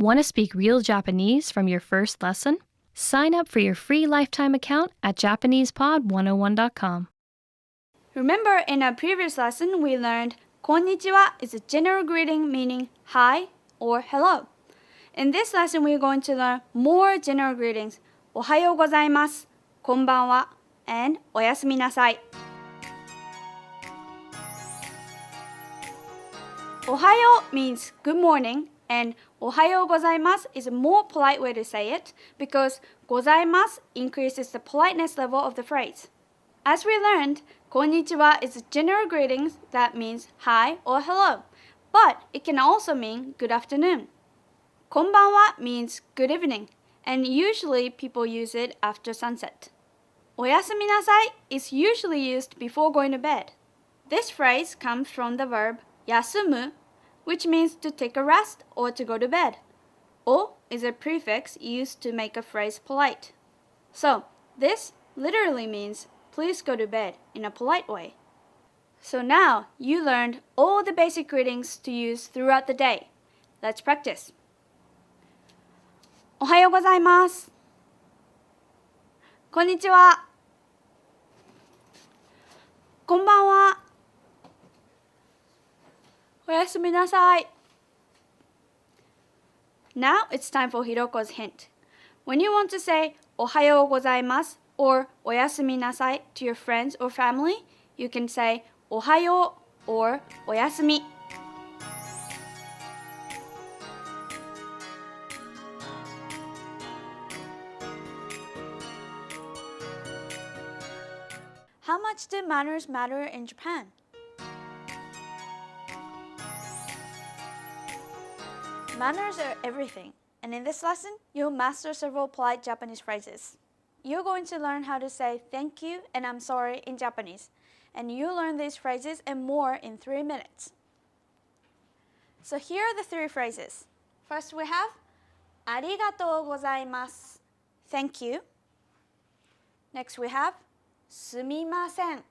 Want to speak real Japanese from your first lesson? Sign up for your free lifetime account at JapanesePod101.com. Remember, in our previous lesson, we learned konnichiwa is a general greeting meaning hi or hello. In this lesson, we are going to learn more general greetings. Ohayou gozaimasu, konbanwa, and oyasumi nasai. Ohayo means good morning, and ohayou gozaimasu is a more polite way to say it because gozaimasu increases the politeness level of the phrase. As we learned, konnichiwa is a general greeting that means hi or hello, but it can also mean good afternoon. Konbanwa means good evening, and usually people use it after sunset. Oyasumi nasai is usually used before going to bed. This phrase comes from the verb yasumu, which means to take a rest or to go to bed. O is a prefix used to make a phrase polite. So, this literally means please go to bed in a polite way. So now you learned all the basic greetings to use throughout the day. Let's practice. Ohayou gozaimasu. Konnichiwa. Konbanwa. Oyasumi nasai. Now it's time for Hiroko's hint. When you want to say ohayou gozaimasu or oyasumi nasai to your friends or family, you can say ohayou or oyasumi. How much do manners matter in Japan? Manners are everything, and in this lesson, you'll master several polite Japanese phrases. You're going to learn how to say thank you and I'm sorry in Japanese, and you'll learn these phrases and more in 3 minutes. So here are the 3 phrases. First we have arigatou gozaimasu, thank you. Next we have sumimasen,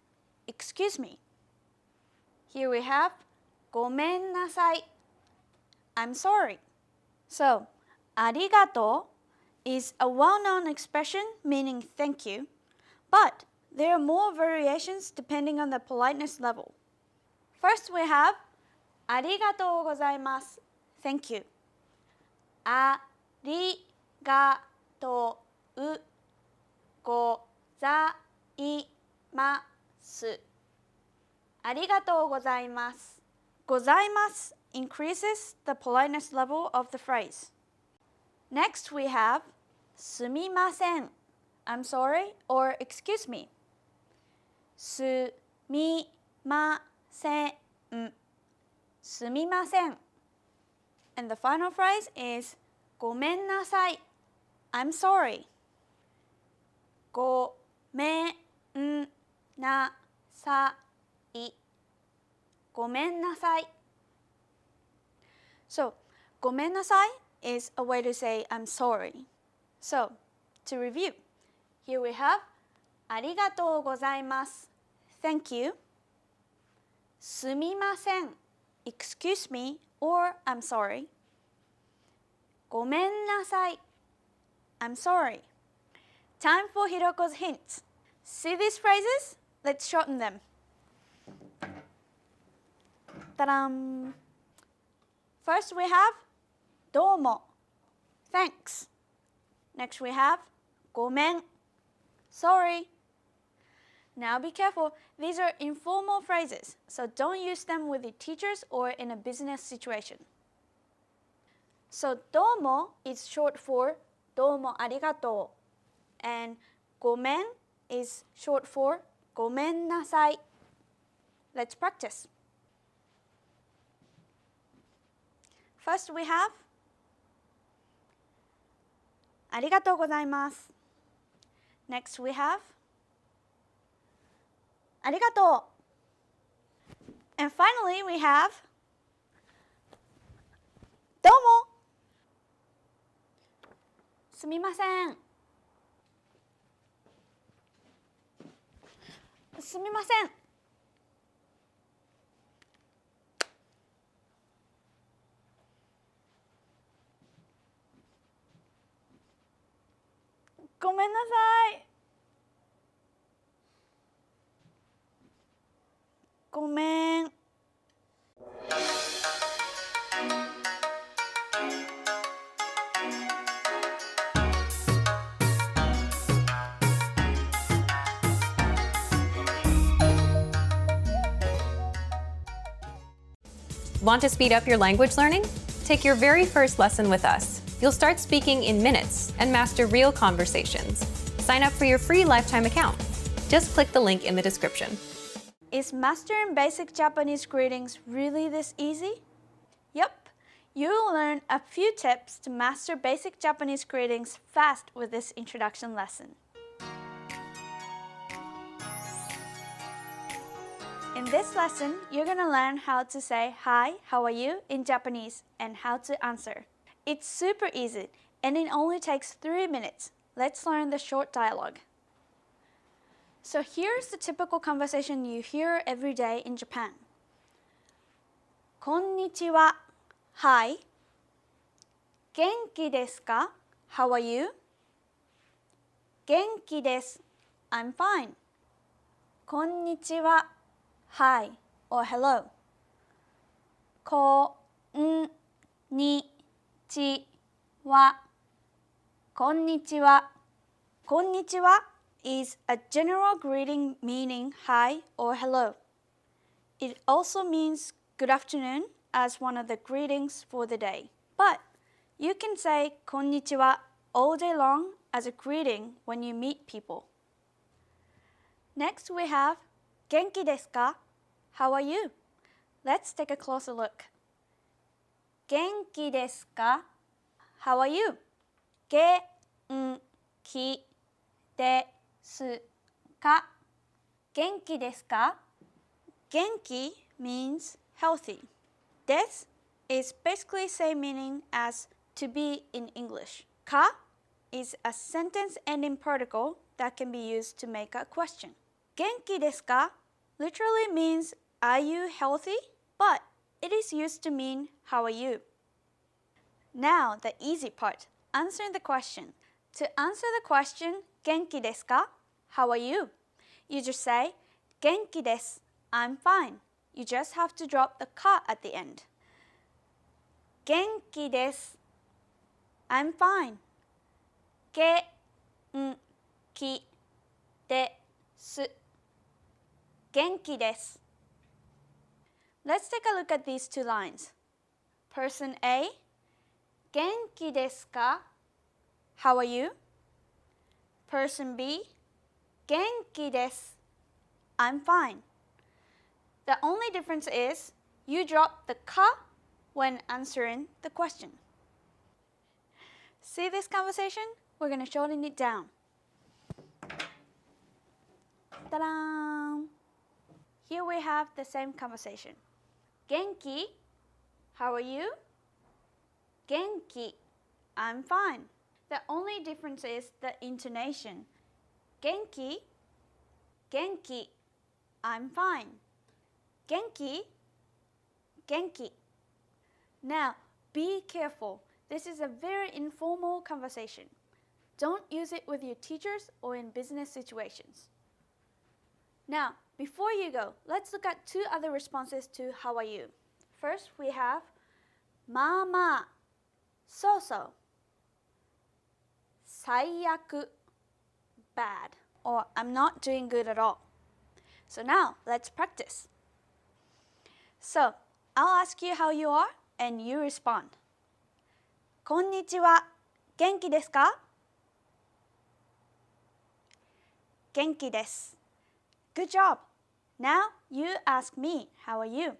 excuse me. Here we have gomen nasai, I'm sorry. So, arigato is a well-known expression meaning thank you, but there are more variations depending on the politeness level. First we have arigatou gozaimasu, thank you. Arigatou gozaimasu. Arigatou gozaimasu. Gozaimasu increases the politeness level of the phrase. Next we have sumimasen, I'm sorry or excuse me. Sumimasen. Sumimasen. And the final phrase is gomen nasai, I'm sorry. Gomen nasai. Gomen nasai. So, gomen nasai is a way to say I'm sorry. So, to review, here we have arigatou gozaimasu, thank you. Sumimasen, excuse me or I'm sorry. Gomen nasai, I'm sorry. Time for Hiroko's hints. See these phrases? Let's shorten them. Ta-da! First we have domo, thanks. Next we have gomen, sorry. Now be careful, these are informal phrases, so don't use them with your teachers or in a business situation. So domo is short for domo arigatou, and gomen is short for gomen nasai. Let's practice. First we have arigatou gozaimasu. Next we have arigatou. And finally we have domo. Sumimasen. Sumimasen. ごめんなさい。ごめん。Want to speed up your language learning? Take your very first lesson with us. You'll start speaking in minutes and master real conversations. Sign up for your free lifetime account. Just click the link in the description. Is mastering basic Japanese greetings really this easy? Yep, you'll learn a few tips to master basic Japanese greetings fast with this introduction lesson. In this lesson, you're going to learn how to say hi, how are you in Japanese and how to answer. It's super easy and it only takes 3 minutes. Let's learn the short dialogue. So here's the typical conversation you hear every day in Japan. Konnichiwa. Hi. Genki desu ka? How are you? Genki desu. I'm fine. Konnichiwa. Hi or hello. Konnichiwa. Konnichiwa. Konnichiwa is a general greeting meaning hi or hello. It also means good afternoon as one of the greetings for the day. But you can say konnichiwa all day long as a greeting when you meet people. Next we have Genki desu ka? How are you? Let's take a closer look. Genki desu ka? How are you? Genki desu ka? Genki desu ka? Genki means healthy. Desu is basically same meaning as to be in English. Ka is a sentence ending particle that can be used to make a question. Genki desu ka literally means are you healthy? But it is used to mean how are you? Now the easy part, answering the question. To answer the question, Genki desu ka? How are you? You just say, Genki desu, I'm fine. You just have to drop the ka at the end. Genki desu, I'm fine. Genki desu. Genki desu. Let's take a look at these two lines. Person A, Genki desu ka? How are you? Person B, Genki desu. I'm fine. The only difference is you drop the ka when answering the question. See this conversation? We're going to shorten it down. Ta-da! Here we have the same conversation. Genki, how are you? Genki, I'm fine. The only difference is the intonation. Genki, Genki, I'm fine. Genki, Genki. Now, be careful. This is a very informal conversation. Don't use it with your teachers or in business situations. Now, before you go, let's look at two other responses to how are you. First, we have ma ma, so so, saiyaku, bad, or I'm not doing good at all. So now, let's practice. So, I'll ask you how you are and you respond. Konnichiwa, genki desu ka? Genki desu. Good job. Now you ask me, how are you?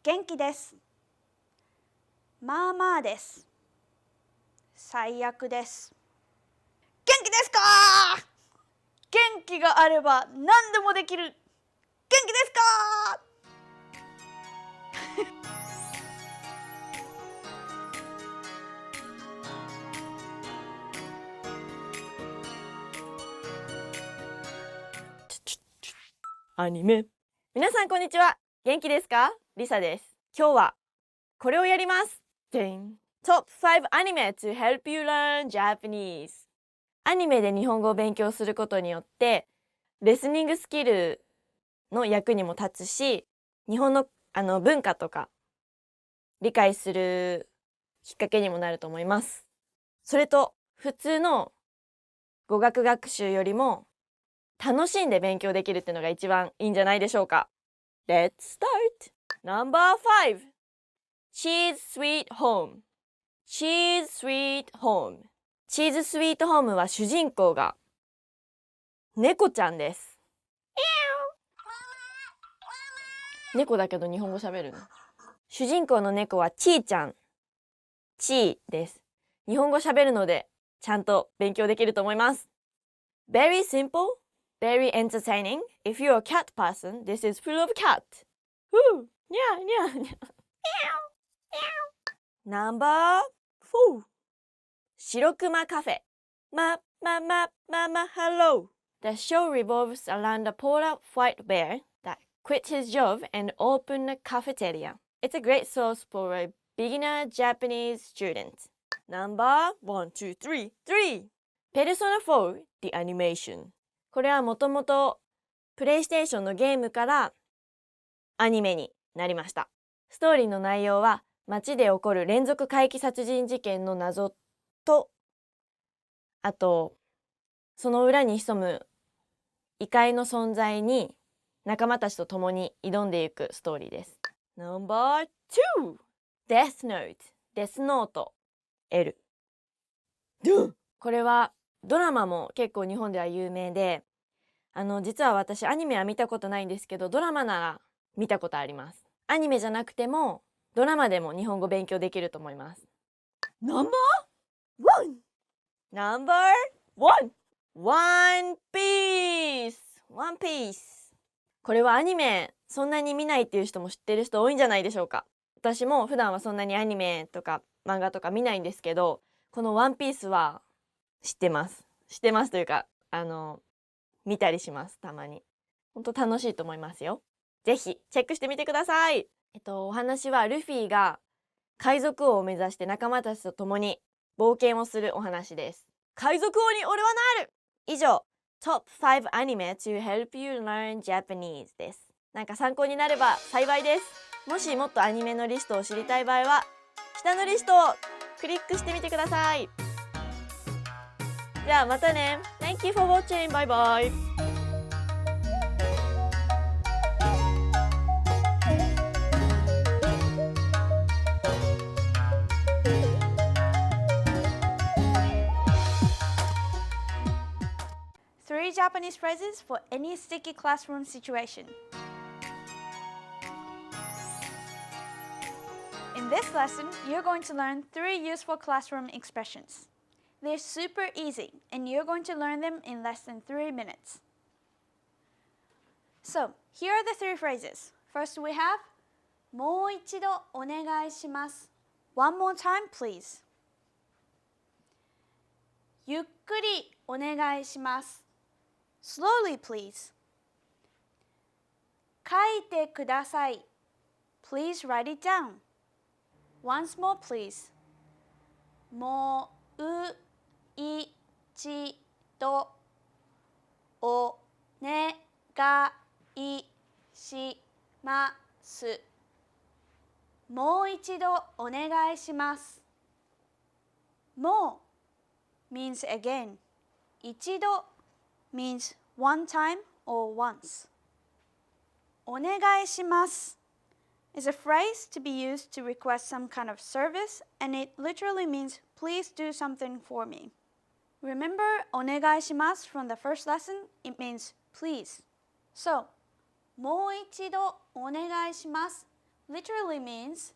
Genki desu. Ma ma desu. Saiyaku desu. Genki desu ka? 元気があれば何でもできる。元気ですか？アニメ。皆さんこんにちは。元気ですか？リサです。今日はこれをやります。てん Top 5 anime to help you learn Japanese。アニメで日本語を勉強することによって、リスニングスキルの役にも立つし、日本の文化とか理解するきっかけにもなると思います。それと普通の語学学習よりも楽しんで勉強できるっていうのが一番いいんじゃないでしょうか。Let's start! Number 5 Cheese Sweet Home Cheese Sweet Home チーズスイートホームは主人公が猫ちゃんです。猫だけど日本語喋るの。主人公の猫はちーちゃん。ちーです。日本語喋るのでちゃんと勉強できると思います。Very simple, very entertaining. If you're a cat person, this is full of cat. Woo! Yeah, yeah, yeah. Number 4白熊カフェhello. The show revolves around a polar white bear that quit his job and opened a cafeteria. It's a great source for a beginner Japanese student. Number 1, 2, 3, 3 Persona 4 The Animation これはもともとプレイステーションのゲームからアニメになりました。ストーリーの内容は街で起こる連続怪奇殺人事件の謎と、あとその裏に潜む異界の存在に仲間たちと共に挑んでいくストーリーです。Number 2 Death Note デスノート L これはドラマも結構日本では有名で、実は私アニメは見たことないんですけど、ドラマなら見たことあります。アニメじゃなくてもドラマでも日本語勉強できると思います。Number 1 One Piece これはアニメそんなに見ないっていう人も知ってる人多いんじゃないでしょうか。私も普段はそんなにアニメとか漫画とか見ないんですけど、このワンピースは知ってますというか見たりします。たまに本当楽しいと思いますよ。ぜひチェックしてみてください。お話はルフィが海賊王を目指して仲間たちと共に冒険をするお話です。海賊王に俺はなる。以上 Top 5 Anime to help you learn Japanese です。なんか参考になれば幸いです。もしもっとアニメのリストを知りたい場合は下のリストをクリックしてみてください。じゃあまたね。 Thank you for watching. Bye bye. Three Japanese phrases for any sticky classroom situation. In this lesson, you're going to learn 3 useful classroom expressions. They're super easy, and you're going to learn them in less than 3 minutes. So, here are the 3 phrases. First we have もう一度お願いします. One more time, please. ゆっくりお願いします. Slowly, please. 書いてください. Please write it down. Once more, please. もう一度お願いします。もう一度お願いします。もう means again. 一度 means one time or once. お願いします is a phrase to be used to request some kind of service, and it literally means please do something for me. Remember お願いします from the first lesson? It means please. So もう一度お願いします literally means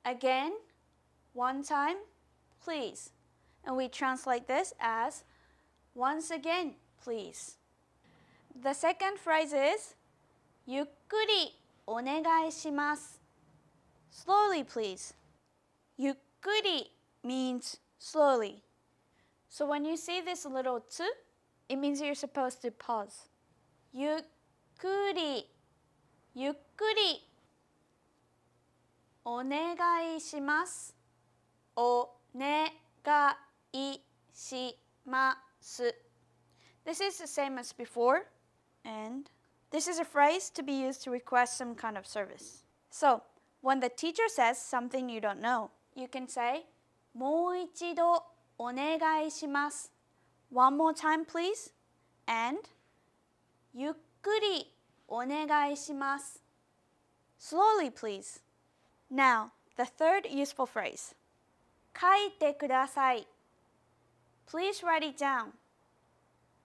again, one time, please. And we translate this as once again, please. The second phrase is ゆっくりお願いします Slowly, please. ゆっくり means slowly. So when you see this little tsu, it means you're supposed to pause. ゆっくりゆっくりお願いしますお願いします。This is the same as before, and this is a phrase to be used to request some kind of service. So, when the teacher says something you don't know, you can say, もう一度お願いします。One more time, please. And, ゆっくりお願いします。Slowly, please. Now, the third useful phrase. 書いてください. Please write it down.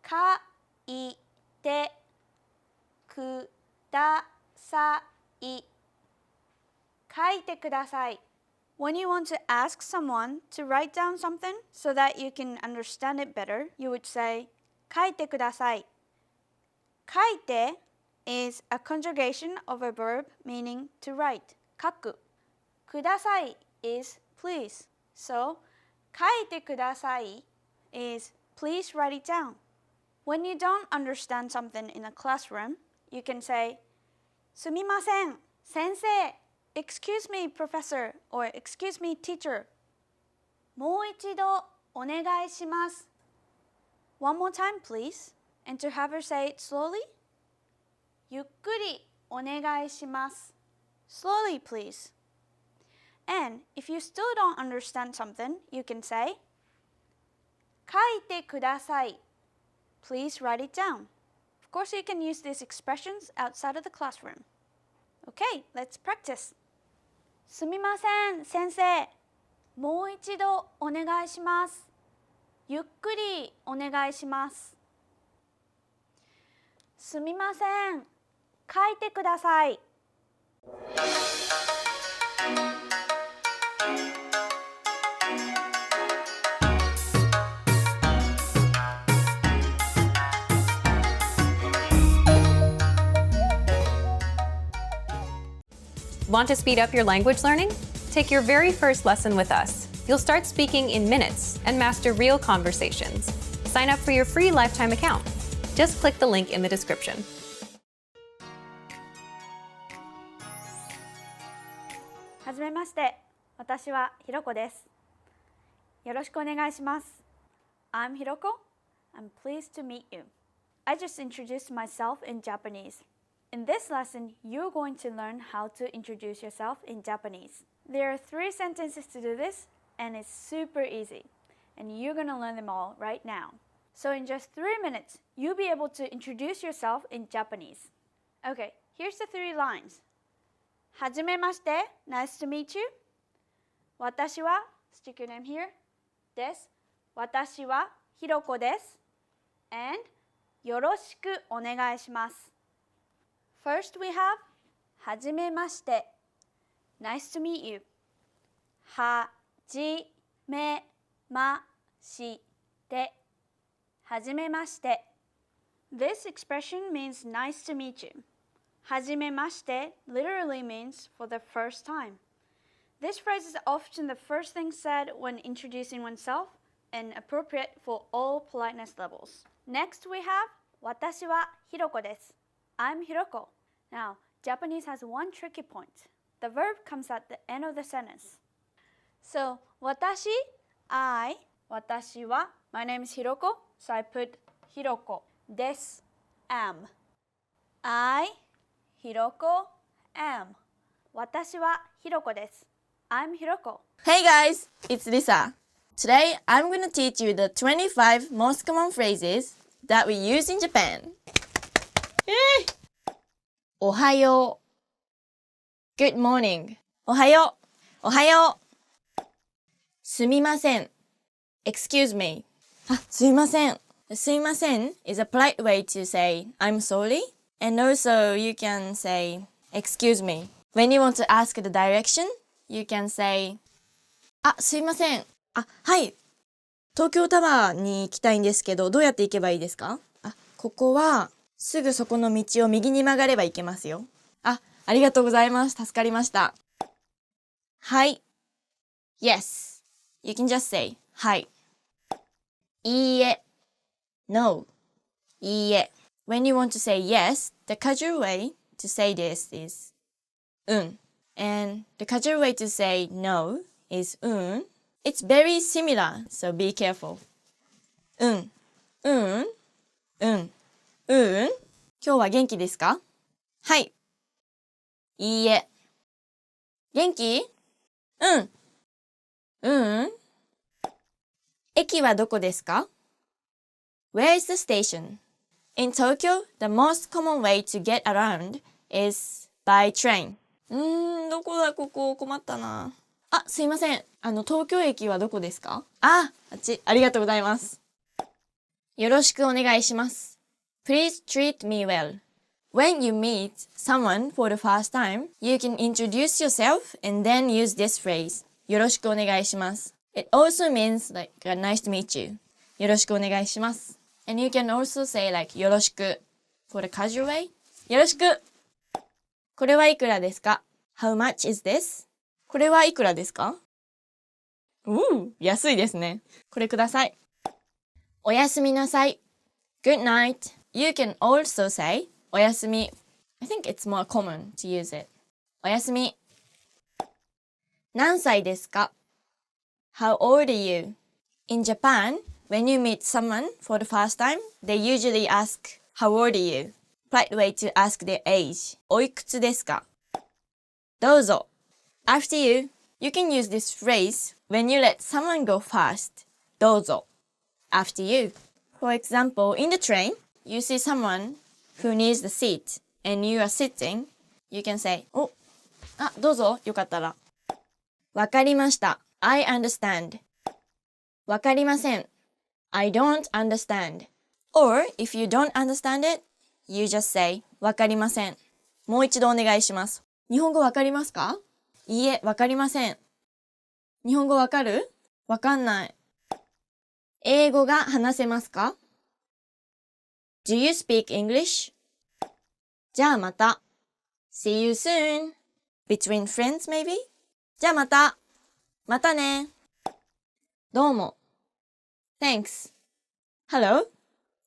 書いてください. 書いてください. When you want to ask someone to write down something so that you can understand it better, you would say, 書いてください. 書いて is a conjugation of a verb meaning to write, 書く. ください is please. So, 書いてください is please write it down. When you don't understand something in a classroom, you can say, すみません、先生. Excuse me, professor, or excuse me, teacher. もう一度お願いします. One more time, please. And to have her say it slowly. ゆっくりお願いします. Slowly, please. And if you still don't understand something, you can say, 書いてください. Please write it down. Of course, you can use these expressions outside of the classroom. Okay, let's practice. すみません、先生。もう一度お願いします。ゆっくりお願いします。すみません。書いてください。Want to speed up your language learning? Take your very first lesson with us. You'll start speaking in minutes and master real conversations. Sign up for your free lifetime account. Just click the link in the description. はじめまして。私はひろこです。よろしくお願いします。I'm Hiroko. I'm pleased to meet you. I just introduced myself in Japanese. In this lesson, you're going to learn how to introduce yourself in Japanese. There are 3 sentences to do this, and it's super easy. And you're going to learn them all right now. So in just 3 minutes, you'll be able to introduce yourself in Japanese. Okay, here's the 3 lines. はじめまして, nice to meet you. 私は, stick your name here, です。私はひろこです。And よろしくお願いします。First we have はじめまして. Nice to meet you. はじめまして. はじめまして. This expression means nice to meet you. はじめまして literally means for the first time. This phrase is often the first thing said when introducing oneself and appropriate for all politeness levels. Next we have 私はひろこです. I'm Hiroko. Now, Japanese has one tricky point. The verb comes at the end of the sentence. So, 私, I, 私は, my name is Hiroko, so I put Hiroko, です, am. I, Hiroko, am. 私はひろこです. I'm Hiroko. Hey guys, it's Lisa. Today I'm going to teach you the 25 most common phrases that we use in Japan. Yay! おはよう Good morning. おはようおはようすみません Excuse me. すいませんすいません is a polite way to say I'm sorry. And also you can say excuse me. When you want to ask the direction, you can say すいませんはい。東京タワーに行きたいんですけど、どうやって行けばいいですか？ここは、すぐそこの道を右に曲がれば行けますよ。ありがとうございます。助かりました。はい。Yes. You can just say はい。いいえ。No. いいえ。When you want to say yes, the casual way to say this is うん。And the casual way to say no is うん。It's very similar, so be careful. うん、うん、うん、うん。今日は元気ですか？はい。いいえ。元気？うん。うん。駅はどこですか？ Where is the station? In Tokyo, the most common way to get around is by train. どこだここ困ったな。あ、すいません。東京駅はどこですか？あっち。ありがとうございます。よろしくお願いします。Please treat me well. When you meet someone for the first time, you can introduce yourself and then use this phrase. よろしくお願いします。It also means like nice to meet you. よろしくお願いします。And you can also say like よろしく for the casual way. よろしく。これはいくらですか？ How much is this? これはいくらですか？安いですね。これください。おやすみなさい。Good night. You can also say おやすみ。I think it's more common to use it. おやすみ。何歳ですか？ How old are you? In Japan, when you meet someone for the first time, they usually ask, How old are you? Polite way to ask their age. おいくつですか？どうぞ。After you, you can use this phrase when you let someone go first. どうぞ。After you. For example, in the train, you see someone who needs the seat and you are sitting. You can say, どうぞ。よかったら。わかりました。I understand. わかりません。I don't understand. Or, if you don't understand it, you just say, わかりません。もう一度お願いします。日本語わかりますか？いいえ、わかりません。日本語わかる？わかんない。英語が話せますか？ Do you speak English? じゃあまた。See you soon. Between friends, maybe? じゃあまた。またね。どうも。Thanks. Hello.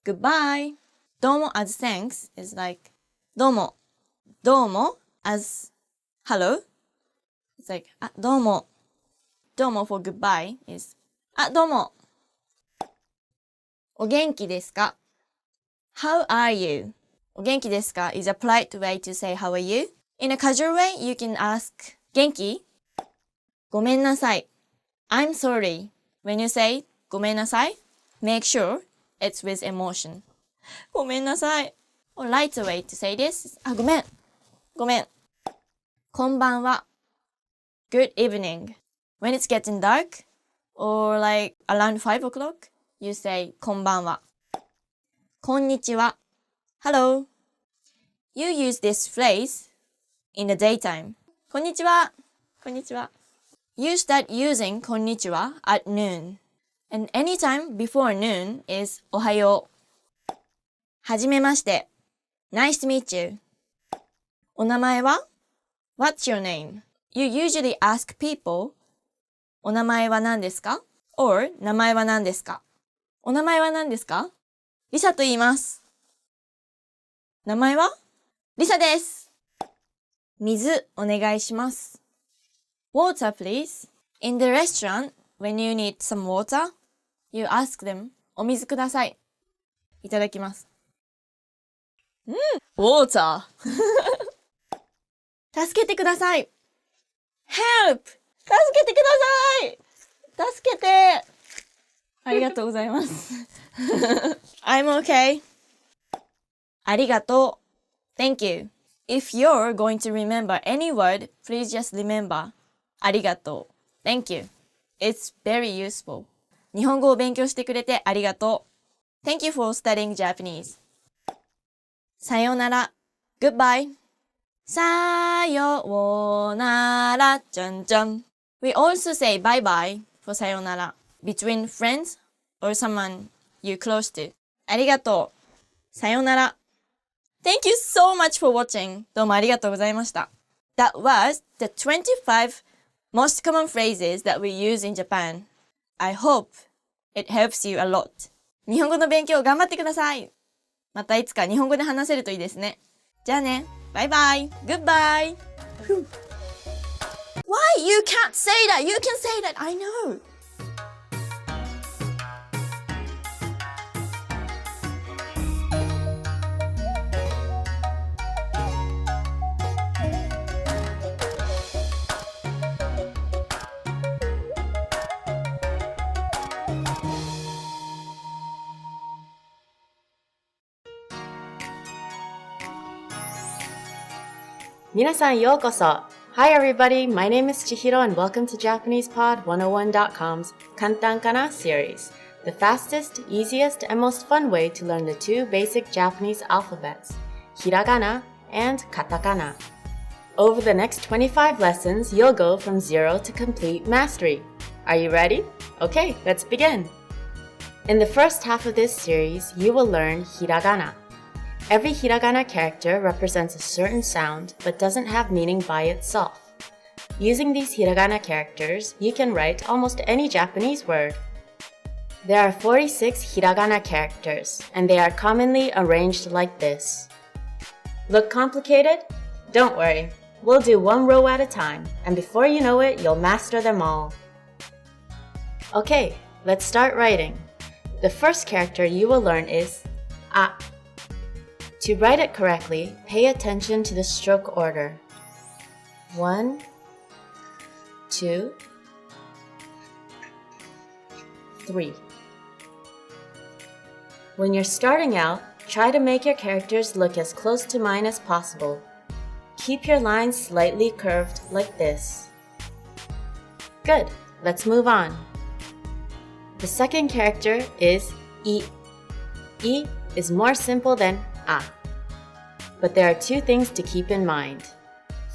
Goodbye. どうも as thanks is like どうも。どうも as hello. It's like どうも。どうも for goodbye is どうも。お元気ですか？ How are you? お元気ですか is a polite way to say how are you? In a casual way, you can ask 元気？ごめんなさい。I'm sorry. When you say ごめんなさい, make sure it's with emotion. ごめんなさい。Or lighter way to say this is ごめん。ごめん。こんばんは。Good evening. When it's getting dark, or like around 5 o'clock, you say こんばんは。こんにちは。Hello. You use this phrase in the daytime. こんにちは。こんにちは。You start using こんにちは at noon. And anytime before noon is おはよう。はじめまして。Nice to meet you. お名前は？ What's your name? You usually ask people お名前は何ですか？ or 名前は何ですか？お名前は何ですか？リサと言います。名前は？リサです。水お願いします。Water, please. In the restaurant, when you need some water, you ask them, お水ください。いただきます。Water. 助けてください。Help! 助けてください。助けて。ありがとうございます。I'm okay. ありがとう。Thank you. If you're going to remember any word, please just remember. ありがとう。Thank you. It's very useful. 日本語を勉強してくれてありがとう。Thank you for studying Japanese. さようなら。Goodbye. さようなら。じゃんじゃん。We also say bye-bye for さようなら。Between friends or someone you close to. ありがとう。さようなら。Thank you so much for watching. どうもありがとうございました。That was the 25 most common phrases that we use in Japan. I hope it helps you a lot. 日本語の勉強頑張ってください。またいつか日本語で話せるといいですね。じゃあね。バイバイ。Goodbye. Why? You can't say that. You can say that. I know. Minasan yokoso! Hi everybody, my name is Chihiro and welcome to JapanesePod101.com's Kantan Kana series, the fastest, easiest, and most fun way to learn the two basic Japanese alphabets, hiragana and katakana. Over the next 25 lessons, you'll go from zero to complete mastery. Are you ready? Okay, let's begin. In the first half of this series, you will learn hiragana. Every hiragana character represents a certain sound but doesn't have meaning by itself. Using these hiragana characters, you can write almost any Japanese word. There are 46 hiragana characters, and they are commonly arranged like this. Look complicated? Don't worry. We'll do one row at a time, and before you know it, you'll master them all. Okay, let's start writing. The first character you will learn is a. To write it correctly, pay attention to the stroke order. 1, 2, 3. When you're starting out, try to make your characters look as close to mine as possible. Keep your lines slightly curved like this. Good, let's move on. The second character is I. I is more simple than a. But there are two things to keep in mind.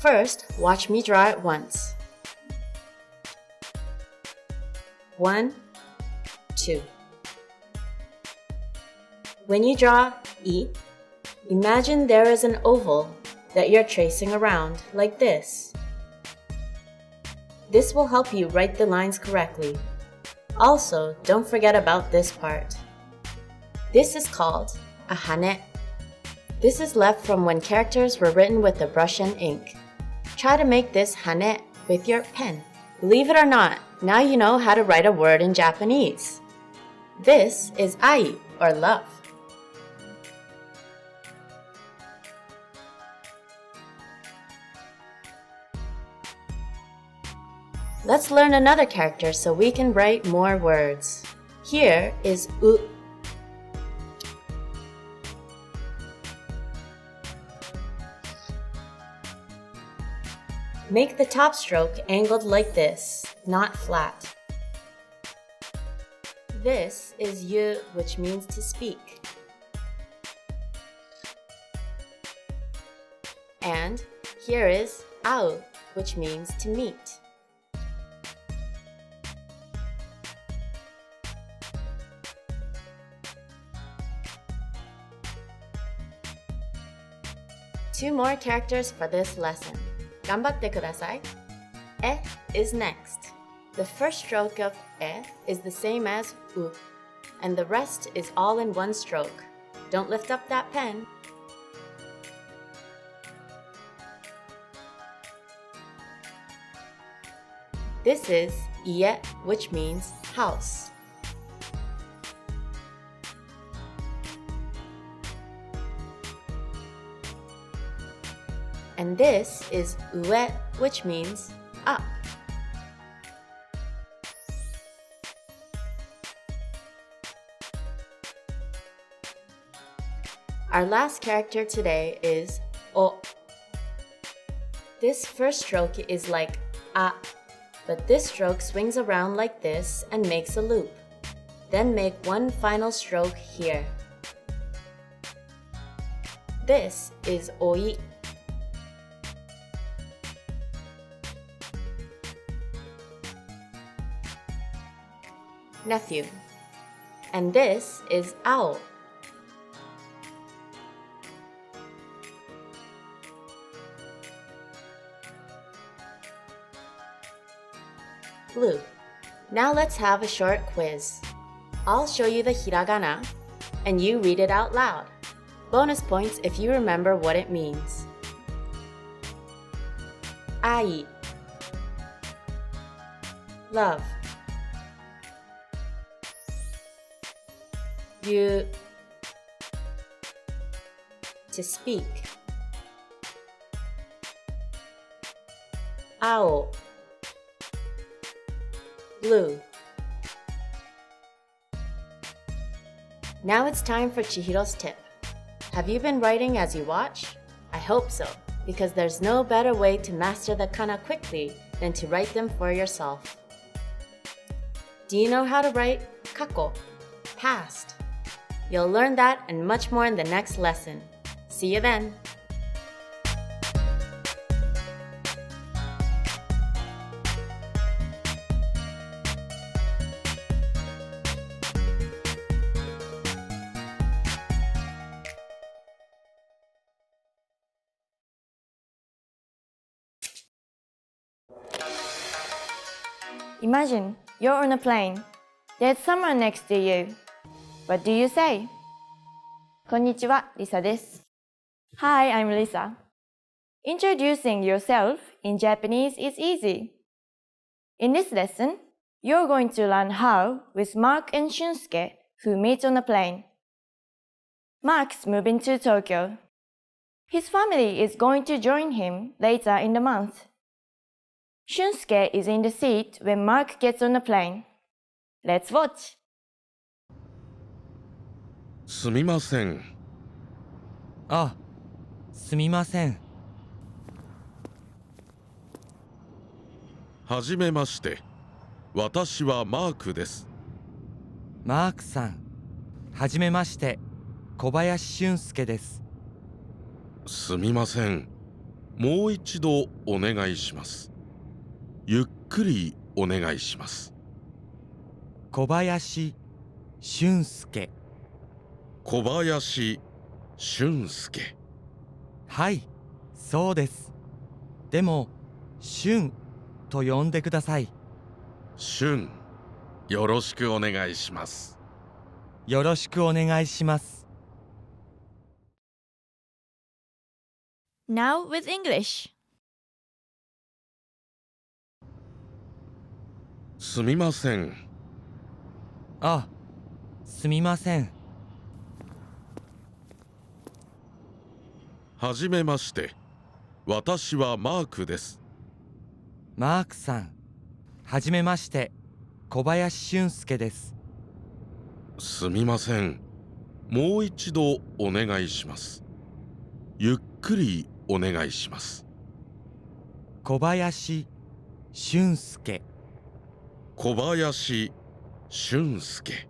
First, watch me draw it once. 1, 2. When you draw I, imagine there is an oval that you're tracing around, like this. This will help you write the lines correctly. Also, don't forget about this part. This is called a hane. This is left from when characters were written with a brush and ink. Try to make this hane with your pen. Believe it or not, now you know how to write a word in Japanese. This is ai, or love. Let's learn another character so we can write more words. Here is u. Make the top stroke angled like this, not flat. This is yu, which means to speak. And here is au, which means to meet. Two more characters for this lesson. Ganbatte kudasai. E is next. The first stroke of e is the same as u, and the rest is all in one stroke. Don't lift up that pen. This is ie, which means house. And this is ue, which means up. Our last character today is o. This first stroke is like a, but this stroke swings around like this and makes a loop. Then make one final stroke here. This is oi. Nephew. And this is ao. Blue. Now let's have a short quiz. I'll show you the hiragana, and you read it out loud. Bonus points if you remember what it means. Ai. Love. Yu. To speak. Ao. Blue. Now it's time for Chihiro's tip. Have you been writing as you watch? I hope so. because there's no better way to master the kana quickly than to write them for yourself. Do you know how to write kako, past? You'll learn that and much more in the next lesson. See you then! Imagine you're on a plane. There's someone next to you. What do you say? こんにちは、リサです。Hi, I'm Lisa. Introducing yourself in Japanese is easy. In this lesson, you're going to learn how with Mark and Shunsuke, who meet on a plane. Mark's moving to Tokyo. His family is going to join him later in the month. Shunsuke is in the seat when Mark gets on the plane. Let's watch. すみません。あ、すみません。はじめまして。私はマークです。マークさん、はじめまして。小林俊介です。すみません。もう一度お願いします。ゆっくりお願いします。小林俊介。小林俊介。はい、そうです。でも、俊と呼んでください。俊、よろしくお願いします。よろしくお願いします。Now with English. すみません。あ、すみません。はじめまして。私はマークです。マークさん、はじめまして。小林俊介です。すみません。もう一度お願いします。ゆっくりお願いします。小林俊介。小林俊介。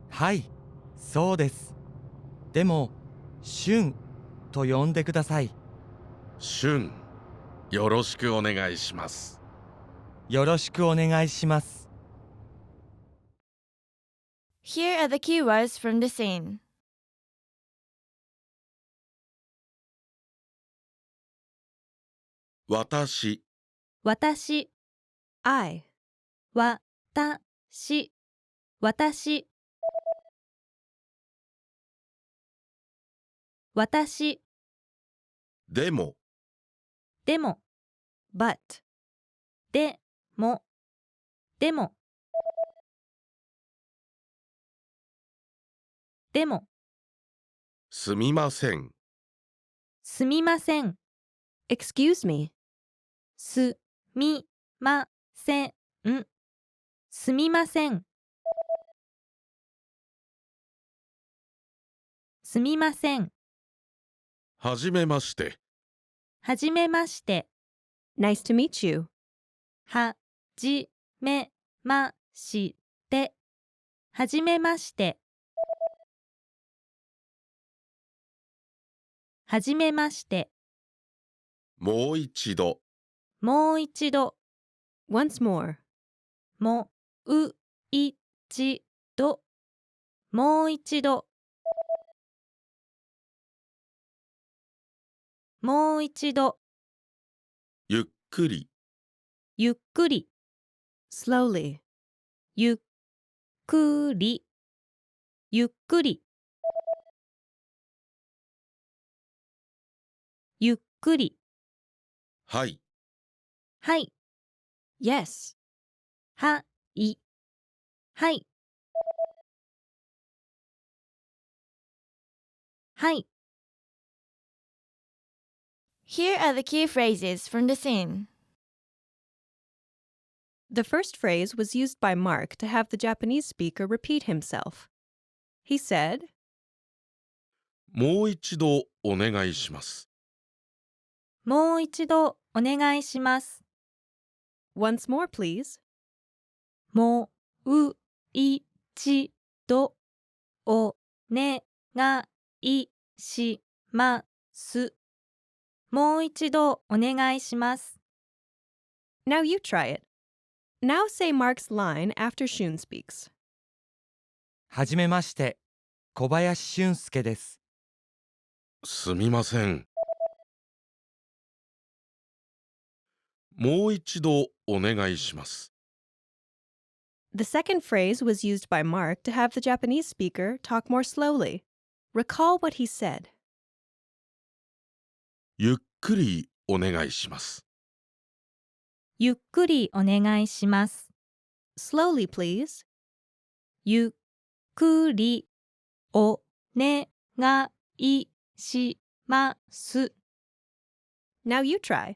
はい、そうです。でも、俊と呼んでください。俊、よろしくお願いします。よろしくお願いします。Here are the keywords from the scene. 私、私 I わたし私私でも、でも but でもでもでもすみません。すみません excuse me すみませんすみませんすみませんはじめまして。はじめまして Nice to meet you はじめましてはじめましてはじめましてもう一度。もう一度 Once more もう一度もう一度もう一度ゆっくり。ゆっくり slowly ゆっくりゆっくりゆっくりはい。はい Yes はいはいはい Here are the key phrases from the scene. The first phrase was used by Mark to have the Japanese speaker repeat himself. He said, もう一度お願いします。もう一度お願いします。 Once more, please. もう一度お願いします。もう一度お願いします。 Now you try it. Now say Mark's line after Shun speaks. はじめまして、小林俊介です。すみません。もう一度お願いします。 The second phrase was used by Mark to have the Japanese speaker talk more slowly. Recall what he said. ゆっくりお願いします。ゆっくりお願いします。 Slowly, please. ゆっくりお願いします。 Now you try.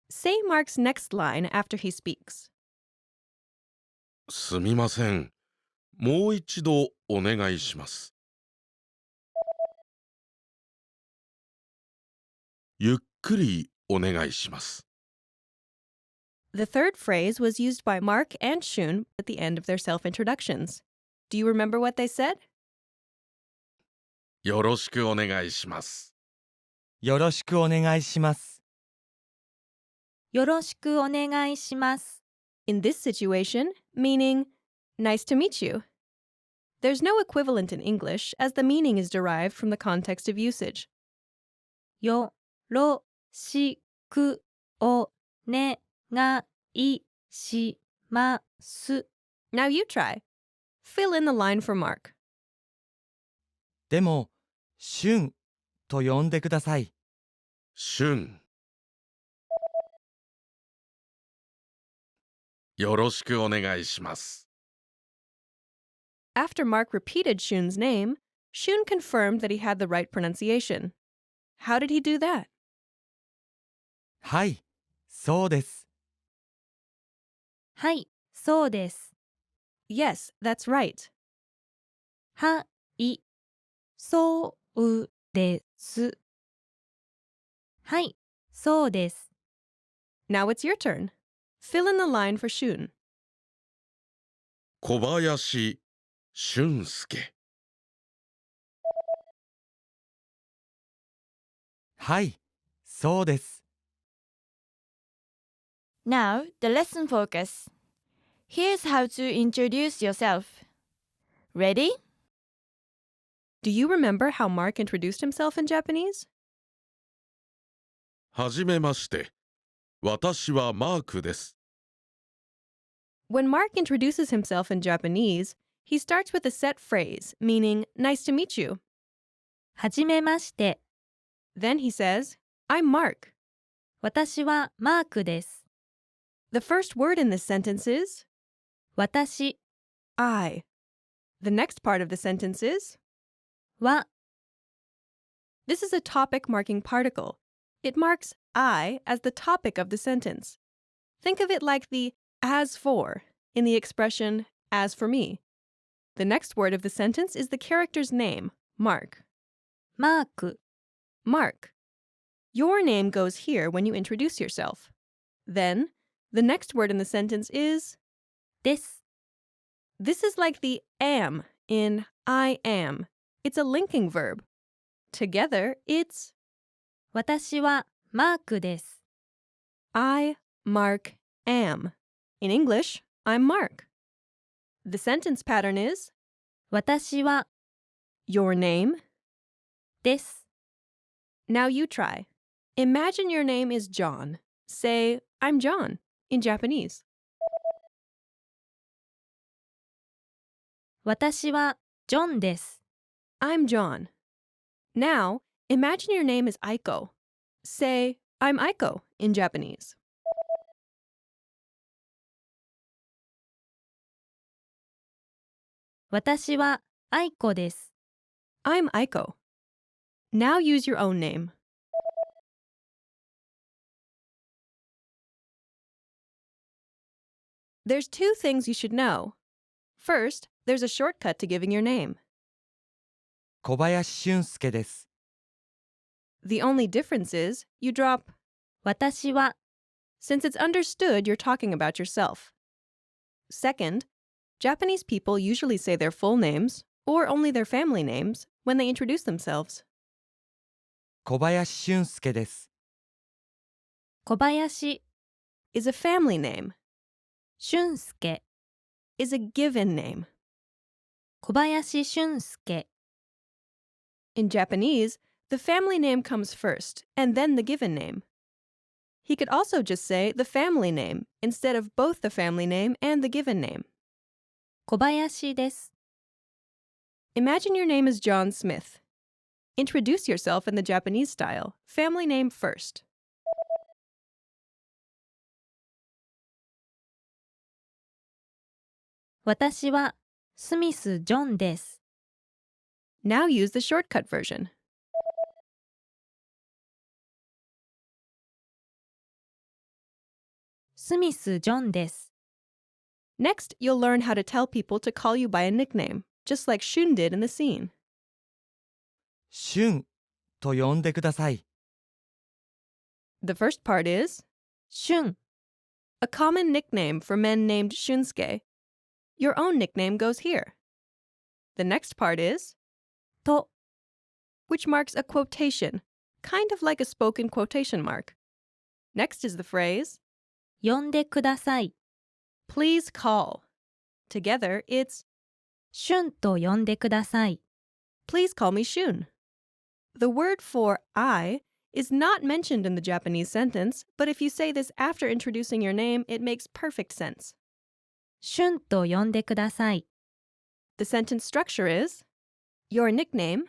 Say Mark's next line after he speaks. すみません。もう一度お願いします。ゆっくりお願いします。 The third phrase was used by Mark and Shun at the end of their self-introductions. Do you remember what they said? よろしくお願いします。よろしくお願いします。よろしくお願いします。 In this situation, meaning, nice to meet you. There's no equivalent in English as the meaning is derived from the context of usage. よろしくお願いします。 Now you try. Fill in the line for Mark. でも、俊と呼んでください。しゅん。よろしくお願いします。 After Mark repeated Shun's name, Shun confirmed that he had the right pronunciation. How did he do that? はい、そうです。はい、そうです。 Yes, that's right. はい、そうです。はい、そうです。 Now it's your turn. Fill in the line for Shun. 小林俊介。はい、そうです。 Now, the lesson focus. Here's how to introduce yourself. Ready? Do you remember how Mark introduced himself in Japanese? はじめまして。私はマークです。 When Mark introduces himself in Japanese, he starts with a set phrase, meaning, nice to meet you. はじめまして。 Then he says, I'm Mark. 私はマークです。 The first word in this sentence is 私 I. The next part of the sentence is は this is a topic marking particle. It marks I as the topic of the sentence. Think of it like the as for in the expression as for me. The next word of the sentence is the character's name, Mark. マーク Mark. Your name goes here when you introduce yourself. Then, the next word in the sentence is です。 this is like the am in I am. It's a linking verb. Together, it's 私はマークです。 I, Mark, am. In English, I'm Mark. The sentence pattern is 私は your name. です。 Now you try. Imagine your name is John. Say, I'm John in Japanese. 私はジョンです。 I'm John. Now, imagine your name is Aiko. Say, I'm Aiko in Japanese. 私はアイコです。 I'm Aiko. Now use your own name. There's two things you should know. First, there's a shortcut to giving your name. 小林俊介です。 The only difference is you drop 私は since it's understood you're talking about yourself. Second, Japanese people usually say their full names, or only their family names, when they introduce themselves. 小林俊介です。小林 Is a family name, 俊介 is a given name. 小林俊介 In Japanese, the family name comes first, and then the given name. He could also just say the family name instead of both the family name and the given name. 小林です Imagine your name is John Smith. Introduce yourself in the Japanese style, family name first. 私はスミス・ジョンです Now use the shortcut version. スミス・ジョンです Next, you'll learn how to tell people to call you by a nickname, just like Shun did in the scene. 俊と呼んでください。 The first part is 俊 a common nickname for men named Shunsuke. Your own nickname goes here. The next part is と which marks a quotation, kind of like a spoken quotation mark. Next is the phrase 呼んでください please call. Together, it's 俊と呼んでください please call me Shun. The word for I is not mentioned in the Japanese sentence, but if you say this after introducing your name, it makes perfect sense. 俊と呼んでください The sentence structure is your nickname.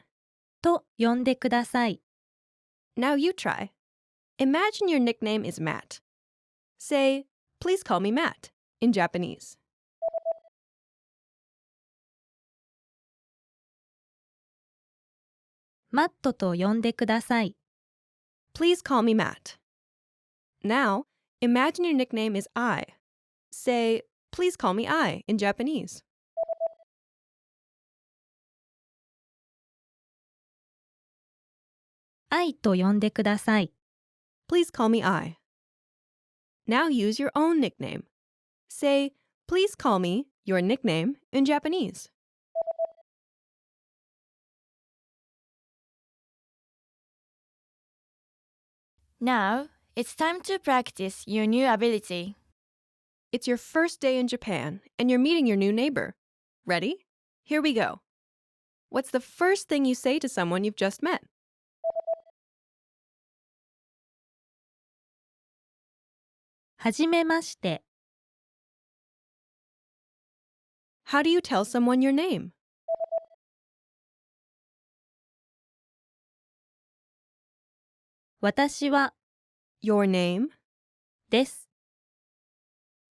と呼んでください Now you try. Imagine your nickname is Matt. Say, please call me Matt in Japanese. マットと呼んでください Please call me Matt. Now, imagine your nickname is I. Say, please call me I in Japanese. 愛と呼んでください Please call me I. Now use your own nickname. Say, please call me your nickname in Japanese. Now, it's time to practice your new ability. It's your first day in Japan, and you're meeting your new neighbor. Ready? Here we go. What's the first thing you say to someone you've just met? はじめまして How do you tell someone your name? 私は Your name? です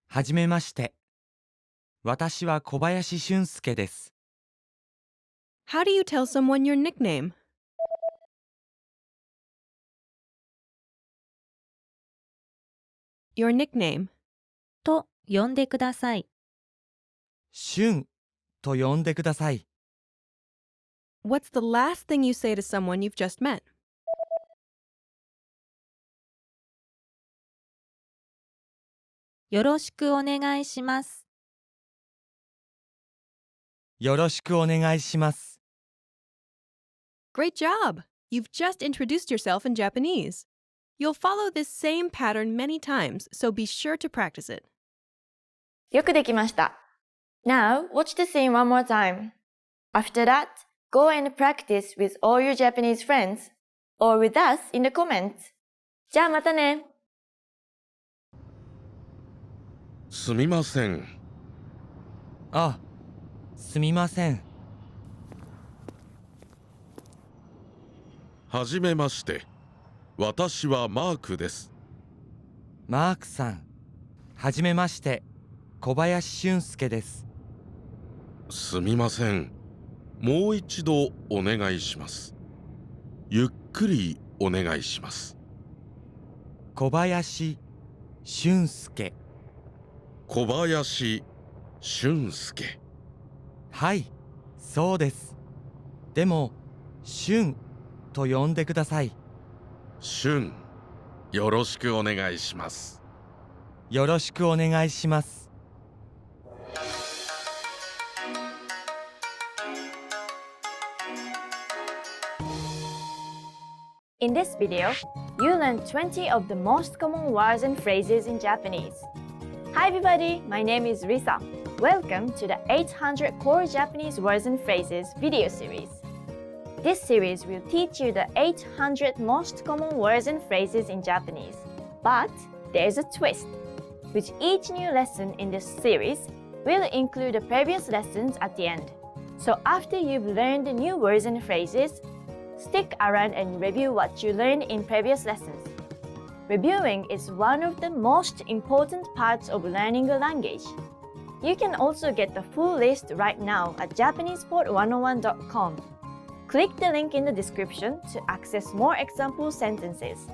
はじめまして。私は小林俊介です。 How do you tell someone your nickname? Your nickname. と呼んでください俊と呼んでください。 What's the last thing you say to someone you've just met? よろしくお願いしますよろしくお願いします。 Great job! You've just introduced yourself in Japanese. You'll follow this same pattern many times, so be sure to practice it. よくできました。Now, watch the scene one more time. After that, go and practice with all your Japanese friends or with us in the comments. じゃあまたね。すみません。あ、すみません。はじめまして。私はマークです。マークさん。はじめまして。小林俊介です。すみません。もう一度お願いします。ゆっくりお願いします。小林俊介。小林俊介。はい、そうです。でも、俊と呼んでください。俊よろしくお願いします。よろしくお願いします。In this video, you learn 20 of the most common words and phrases in Japanese. Hi everybody, my name is Risa. Welcome to the 800 Core Japanese Words and Phrases video series. This series will teach you the 800 most common words and phrases in Japanese. But there's a twist. With each new lesson in this series, we'll include the previous lessons at the end. So after you've learned the new words and phrases, stick around and review what you learned in previous lessons. Reviewing is one of the most important parts of learning a language. You can also get the full list right now at JapanesePod101.com. Click the link in the description to access more example sentences.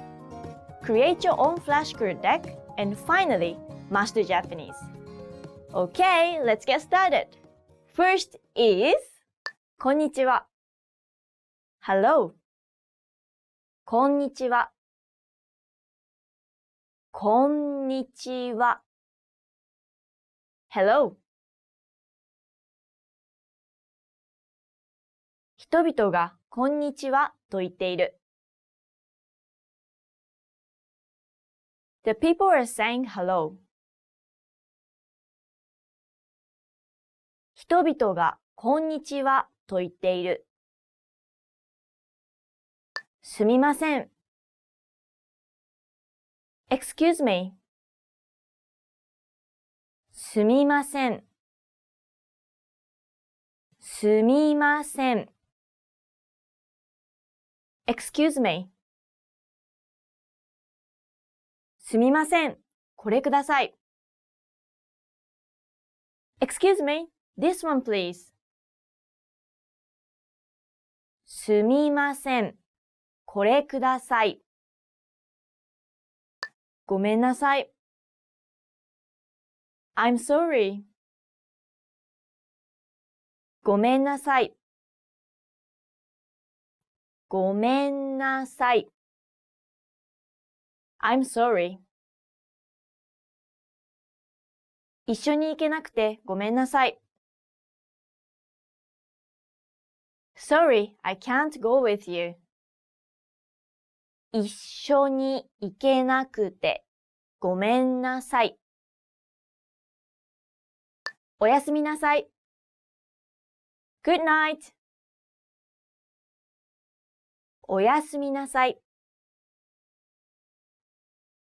Create your own flashcard deck and finally, master Japanese. Okay, let's get started. First is こんにちは Hello こんにちはこんにちは Hello 人々がこんにちはと言っている The people are saying hello 人々がこんにちはと言っているすみません Excuse me すみませんすみません Excuse me すみませんこれください Excuse me This one please すみませんこれくださいごめんなさい I'm sorry ごめんなさいごめんなさい I'm sorry 一緒に行けなくてごめんなさい Sorry, I can't go with you 一緒に行けなくてごめんなさいおやすみなさい Good night おやすみなさい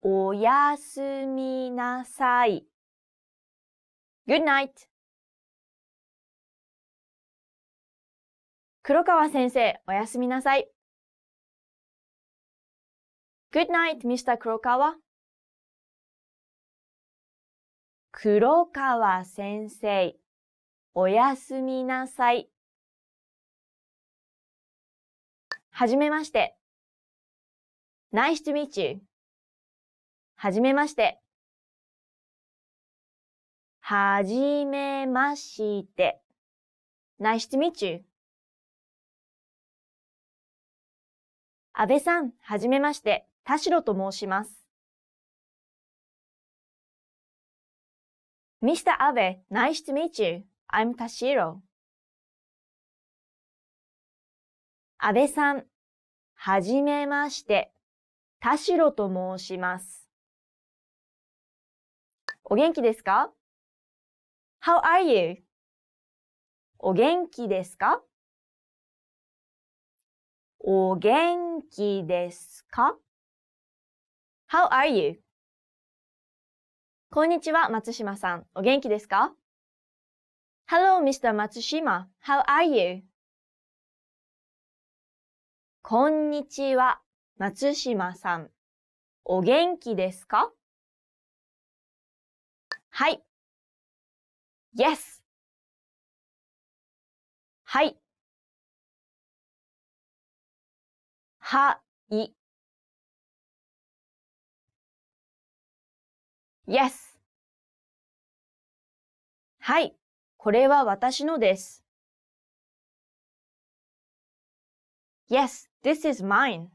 おやすみなさい Good night 黒川先生、おやすみなさい Good night, Mr. 黒川黒川先生、おやすみなさいはじめまして Nice to meet you はじめましてはじめまして Nice to meet you 安倍さん、はじめまして田代と申します Mr. Abe, nice to meet you. I'm Tashiro. 安倍さん、はじめまして。田代と申します。お元気ですか ?How are you? お元気ですかお元気ですか ?How are you? こんにちは、松島さん。お元気ですか ?Hello, Mr. 松島。How are you? こんにちは、松島さん。お元気ですかはい。Yes。はい。はい。Yes。はい。これは私のです。Yes, this is mine.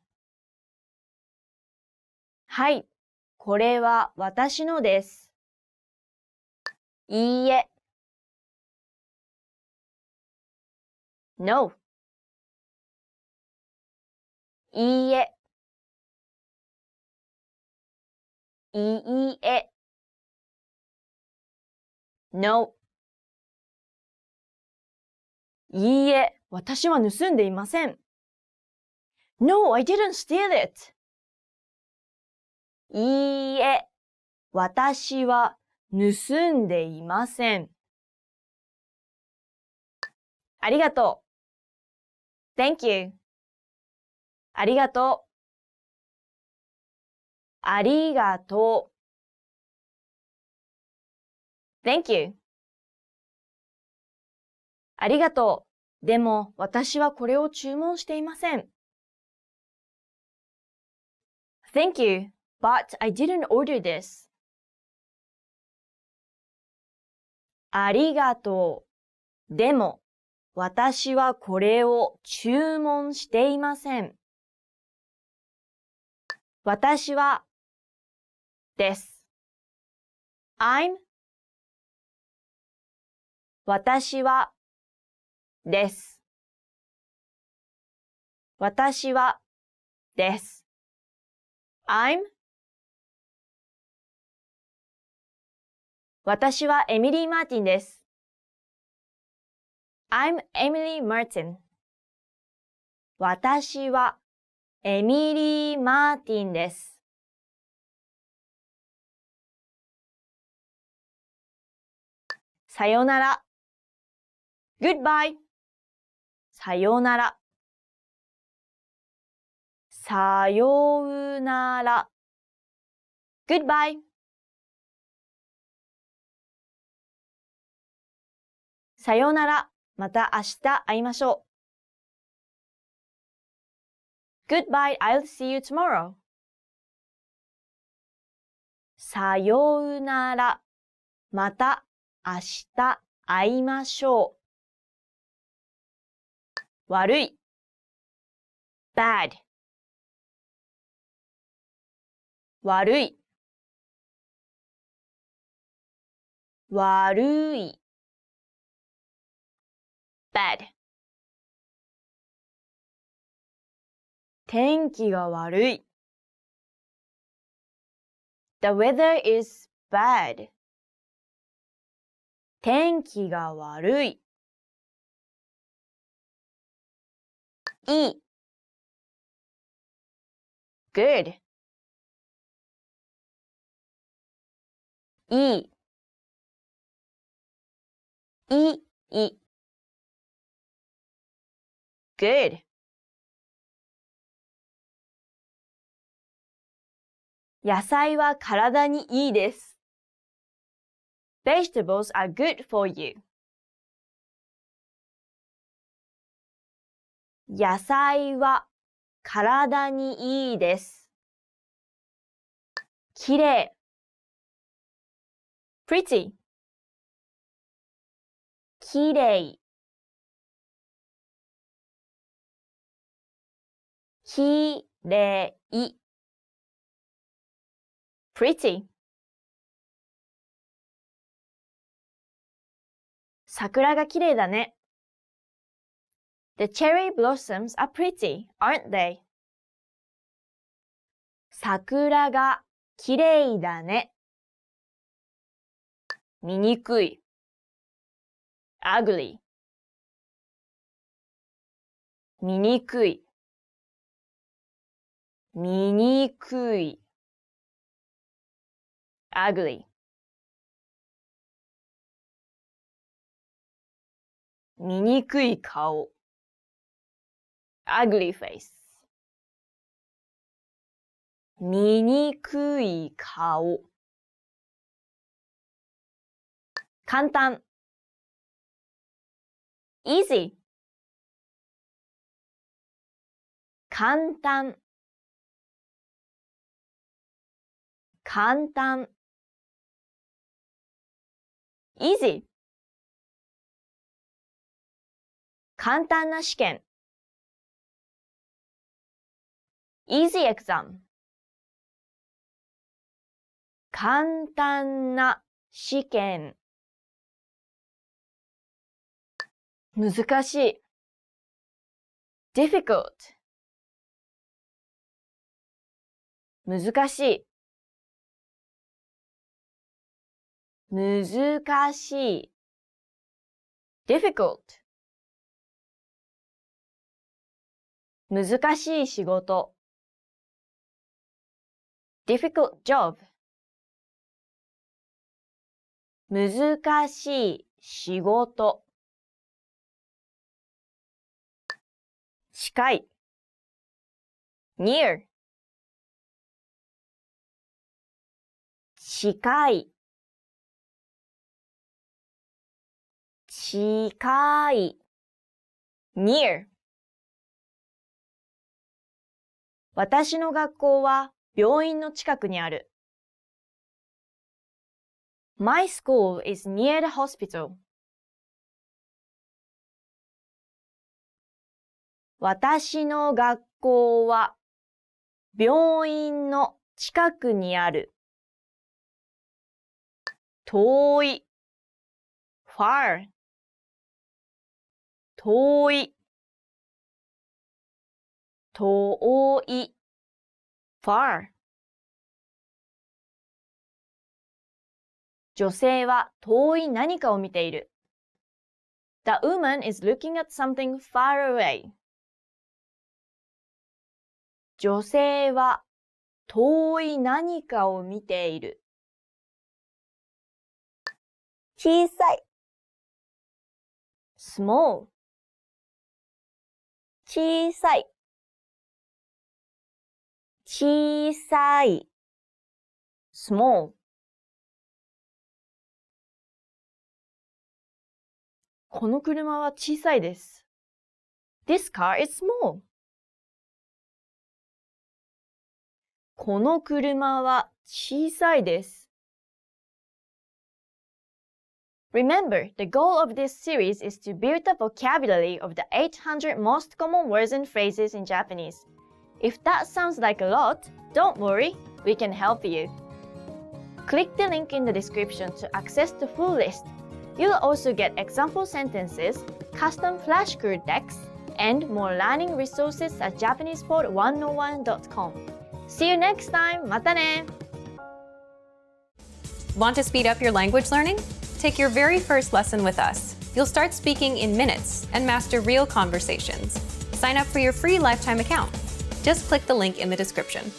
はい、これは私のです。いいえ。No。いいえ。いいえ。No。いいえ、私は盗んでいません。No, I didn't steal it. いいえ、私は盗んでいません。ありがとう。Thank you. ありがとう。ありがとう。Thank you. ありがとう。でも、私はこれを注文していません。Thank you, but I didn't order this. ありがとう。でも、私はこれを注文していません。私は、です。I'm 私は、です。私は、です。I'm 私はエミリー・マーティンです。I'm Emily Martin. 私はエミリー・マーティンです。さよなら。Goodbye. さよなら。さようなら。Goodbye. さようなら。また明日会いましょう。Goodbye, I'll see you tomorrow. さようなら。また明日会いましょう。悪い。bad. 悪い。悪い。bad. 天気が悪い。The weather is bad. 天気が悪い。いい。good. いい。いい。good. 野菜は体にいいです。Vegetables are good for you. 野菜は体にいいです。きれい。pretty. きれい。きれい。pretty. 桜がきれいだね。The cherry blossoms are pretty, aren't they? 桜がきれいだね。醜い。ugly. 醜い。醜い。ugly. 醜い顔。ugly face. 醜い顔。簡単。easy. 簡単。簡単。easy. 簡単な試験。easy exam. 簡単な試験。難しい。difficult。難しい。難しい。difficult。難しい仕事。difficult job。難しい仕事。近い。near。近い。近い。near。私の学校は病院の近くにある。My school is near the hospital. 私の学校は病院の近くにある。遠い。far。遠い。遠い。far。女性は遠い何かを見ている。The woman is looking at something far away. 女性は遠い何かを見ている。小さい。small。小さい。小さい。small。この車は小さいです。This car is small. この車は小さいです。Remember, the goal of this series is to build the vocabulary of the 800 most common words and phrases in Japanese. If that sounds like a lot, don't worry, we can help you. Click the link in the description to access the full list. You'll also get example sentences, custom flashcard decks, and more learning resources at JapanesePod101.com. See you next time! またね! Want to speed up your language learning? Take your very first lesson with us. You'll start speaking in minutes and master real conversations. Sign up for your free lifetime account. Just click the link in the description.